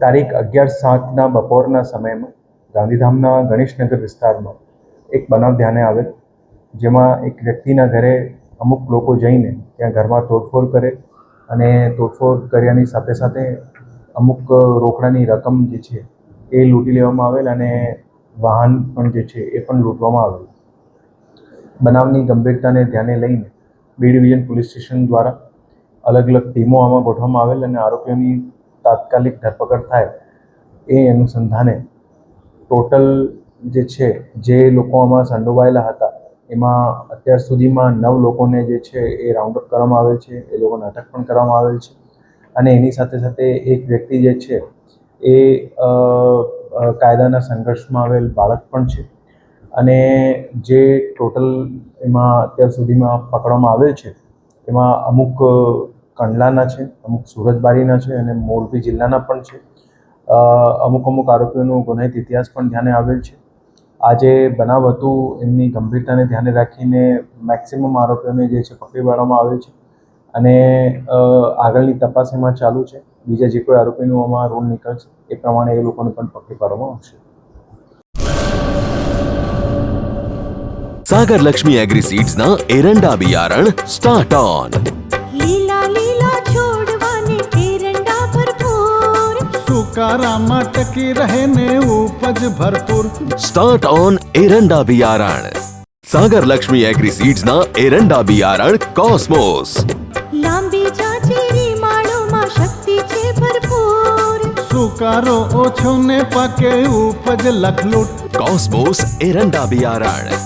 તારીખ 11/7 બપોરના સમયમાં ગાંધીધામના ગણેશનગર વિસ્તારમાં એક બનાવ ધ્યાને આવેલ, જેમાં એક વ્યક્તિના ઘરે અમુક લોકો જઈને ત્યાં ઘરમાં તોડફોડ કરે અને તોડફોડ કર્યાની સાથે સાથે અમુક રોકડાની રકમ જે છે એ લૂંટી લેવામાં આવેલ અને વાહન પણ જે છે એ પણ લૂંટવામાં આવેલ. બનાવની ગંભીરતાને ધ્યાને લઈને બી ડિવિઝન પોલીસ સ્ટેશન દ્વારા અલગ અલગ ટીમો આમાં ગોઠવવામાં આવેલ અને આરોપીઓની તાત્કાલિક ધરપકડ થાય એ અનુસંધાને ટોટલ જે છે જે લોકો આમાં સંડોવાયેલા હતા એમાં અત્યાર સુધીમાં 9 લોકોને જે છે એ રાઉન્ડ અપ કરવામાં આવેલ છે. એ લોકોને અટક પણ કરવામાં આવેલ છે અને એની સાથે સાથે એક વ્યક્તિ જે છે એ કાયદાના સંઘર્ષમાં આવેલ બાળક પણ છે અને જે ટોટલ એમાં અત્યાર સુધીમાં પકડવામાં આવેલ છે એમાં અમુક કંડલાના છે, અમુક સુરતબારીના છે અને મોરબી જિલ્લાના પણ છે. અમુક આરોપીઓનો ગુનાહિત ઇતિહાસ પણ ધ્યાને આવેલ છે. આ જે બનાવ હતું એમની ગંભીરતાને ધ્યાને રાખીને મેક્સિમમ આરોપીઓને જે છે પકડી પાડવામાં આવે છે અને આગળની તપાસ એમાં ચાલુ છે. બીજા જે કોઈ આરોપીનું આમાં રોલ નીકળશે એ પ્રમાણે એ લોકોને પણ પકડી પાડવામાં આવશે. सागर लक्ष्मी एग्रीसीड्स ना एरंडा बियारण स्टार्ट ऑन। લીલા લીલા છોડવાને એરંડા ભરપૂર, સુકારામાં ટકી રહે ને ઉપજ ભરપૂર. स्टार्ट ऑन एरंडा बियारण। सागर लक्ष्मी एग्रीसीड्स ना एरंडा बियारण कॉस्मोस। લાંબી જાચેરી માળોમાં શક્તિ છે ભરપૂર, સુકારો ઓછો ને પાકે ઉપજ લખલૂટ. कॉस्मोस एरंडा बियारण।